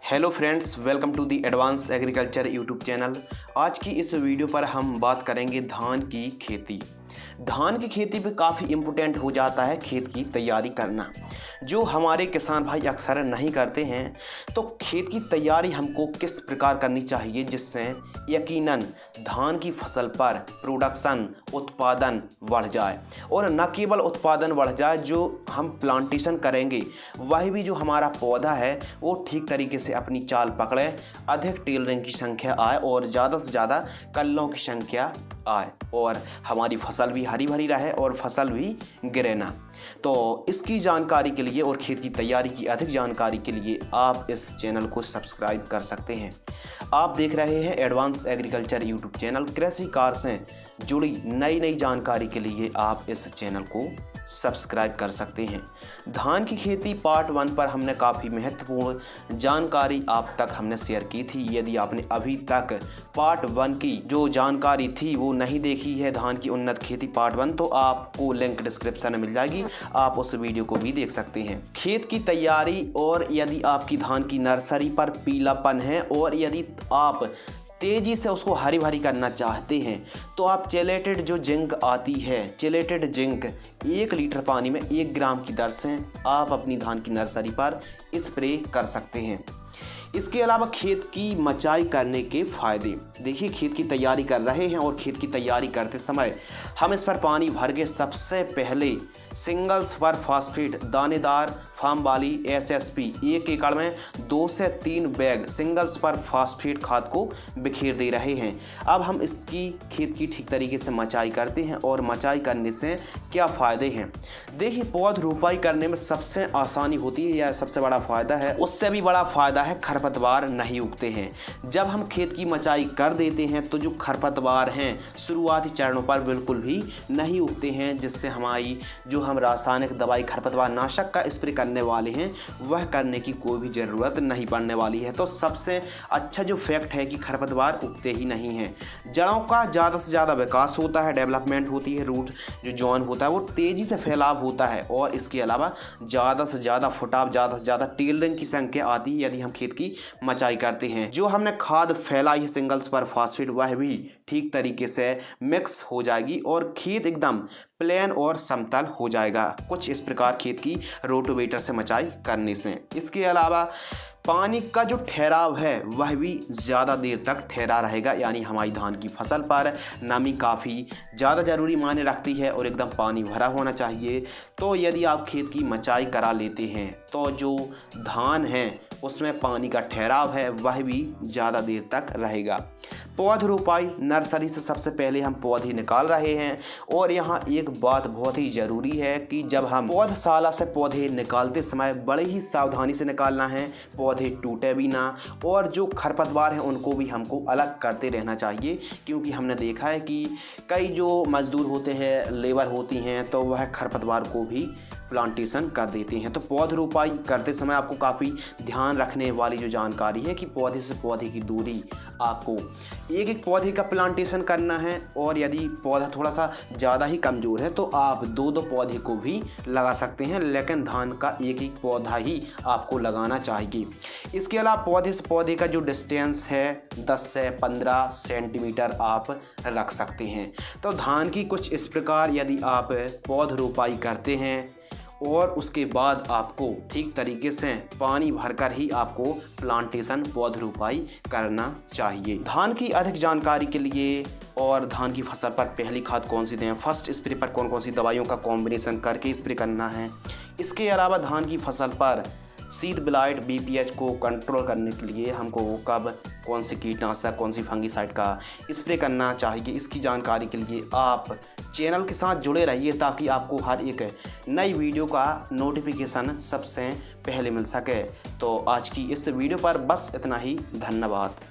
Hello friends, welcome to the advance agriculture YouTube channel. आज की इस वीडियो पर हम बात करेंगे धान की खेती। धान की खेती पे काफ़ी इम्पोर्टेंट हो जाता है खेत की तैयारी करना, जो हमारे किसान भाई अक्सर नहीं करते हैं। तो खेत की तैयारी हमको किस प्रकार करनी चाहिए जिससे यकीनन धान की फसल पर प्रोडक्शन उत्पादन बढ़ जाए, और न केवल उत्पादन बढ़ जाए, जो हम प्लांटेशन करेंगे वही भी जो हमारा पौधा है वो ठीक तरीके से अपनी चाल पकड़े, अधिक टेलरिंग की संख्या आए और ज़्यादा से ज़्यादा कल्लों की संख्या आए और हमारी फसल भी हरी भरी रहे और फसल भी गिरे ना। तो इसकी जानकारी के लिए और खेत की तैयारी की अधिक जानकारी के लिए आप इस चैनल को सब्सक्राइब कर सकते हैं। आप देख रहे हैं एडवांस एग्रीकल्चर यूट्यूब चैनल। कृषि कार्य से जुड़ी नई जानकारी के लिए आप इस चैनल को सब्सक्राइब कर सकते हैं। धान की खेती पार्ट 1 पर हमने काफ़ी महत्वपूर्ण जानकारी आप तक हमने शेयर की थी। यदि आपने अभी तक पार्ट 1 की जो जानकारी थी वो नहीं देखी है, धान की उन्नत खेती पार्ट 1, तो आपको लिंक डिस्क्रिप्शन में मिल जाएगी, आप उस वीडियो को भी देख सकते हैं। खेत की तैयारी, और यदि आपकी धान की नर्सरी पर पीलापन है और यदि आप तेज़ी से उसको हरी भरी करना चाहते हैं तो आप चेलेटेड जो जिंक आती है, चेलेटेड जिंक 1 लीटर पानी में 1 ग्राम की दर से आप अपनी धान की नर्सरी पर स्प्रे कर सकते हैं। इसके अलावा खेत की मचाई करने के फ़ायदे। देखिए, खेत की तैयारी कर रहे हैं और खेत की तैयारी करते समय हम इस पर पानी भर के सबसे पहले सिंगल सुपर फास्फेट दानेदार फार्म वाली SSP 1 एकड़ में 2 से 3 बैग सिंगल सुपर फास्फेट खाद को बिखेर दे रहे हैं। अब हम इसकी खेत की ठीक तरीके से मचाई करते हैं, और मचाई करने से क्या फ़ायदे हैं। देखिए, पौध रोपाई करने में सबसे आसानी होती है, या सबसे बड़ा फ़ायदा है, उससे भी बड़ा फ़ायदा है खरपतवार नहीं उगते हैं। जब हम खेत की मचाई कर देते हैं तो जो खरपतवार हैं शुरुआती चरणों पर बिल्कुल भी नहीं उगते हैं, जिससे हमारी जो हम रासायनिक दवाई खरपतवार नाशक का स्प्रे करने वाले हैं वह करने की कोई भी ज़रूरत नहीं पड़ने वाली है। तो सबसे अच्छा जो फैक्ट है कि खरपतवार उगते ही नहीं हैं। जड़ों का ज़्यादा से ज़्यादा विकास होता है, डेवलपमेंट होती है, रूट जो जॉन होता है वो तेज़ी से फैलाव होता है, और इसके अलावा ज़्यादा से ज़्यादा फुटाव, ज़्यादा से ज़्यादा टेलरिंग की संख्या आती है यदि हम खेत की मचाई करते हैं। जो हमने खाद फैलाई है सिंगल सुपर फास्फेट वह भी ठीक तरीके से मिक्स हो जाएगी और खेत एकदम प्लेन और समतल हो जाएगा। कुछ इस प्रकार खेत की रोटोवेटर से मचाई करने से। इसके अलावा पानी का जो ठहराव है वह भी ज़्यादा देर तक ठहरा रहेगा, यानी हमारी धान की फसल पर नमी काफ़ी ज़्यादा ज़रूरी मायने रखती है और एकदम पानी भरा होना चाहिए। तो यदि आप खेत की मचाई करा लेते हैं तो जो धान है उसमें पानी का ठहराव है वह भी ज़्यादा देर तक रहेगा। पौध रोपाई नर्सरी से सबसे पहले हम पौधे निकाल रहे हैं, और यहाँ एक बात बहुत ही ज़रूरी है कि जब हम पौधशाला से पौधे निकालते समय बड़े ही सावधानी से निकालना है, पौधे टूटे भी ना, और जो खरपतवार हैं उनको भी हमको अलग करते रहना चाहिए, क्योंकि हमने देखा है कि कई जो मज़दूर होते हैं, लेबर होती हैं, तो वह खरपतवार को भी प्लांटेशन कर देते हैं। तो पौध रोपाई करते समय आपको काफ़ी ध्यान रखने वाली जो जानकारी है कि पौधे से पौधे की दूरी आपको एक पौधे का प्लांटेशन करना है, और यदि पौधा थोड़ा सा ज़्यादा ही कमज़ोर है तो आप 2 पौधे को भी लगा सकते हैं, लेकिन धान का एक पौधा ही आपको लगाना चाहिए। इसके अलावा पौधे से पौधे का जो डिस्टेंस है 10 से 15 सेंटीमीटर आप रख सकते हैं। तो धान की कुछ इस प्रकार यदि आप पौध रोपाई करते हैं और उसके बाद आपको ठीक तरीके से पानी भरकर ही आपको प्लांटेशन पौध रोपाई करना चाहिए। धान की अधिक जानकारी के लिए और धान की फसल पर पहली खाद कौन सी दें, फर्स्ट स्प्रे पर कौन कौन सी दवाइयों का कॉम्बिनेशन करके स्प्रे करना है, इसके अलावा धान की फसल पर सीड ब्लाइट BPH को कंट्रोल करने के लिए हमको कब कौन सी कीटनाशक, कौन सी फंगीसाइड का स्प्रे करना चाहिए, इसकी जानकारी के लिए आप चैनल के साथ जुड़े रहिए, ताकि आपको हर एक नई वीडियो का नोटिफिकेशन सबसे पहले मिल सके। तो आज की इस वीडियो पर बस इतना ही। धन्यवाद।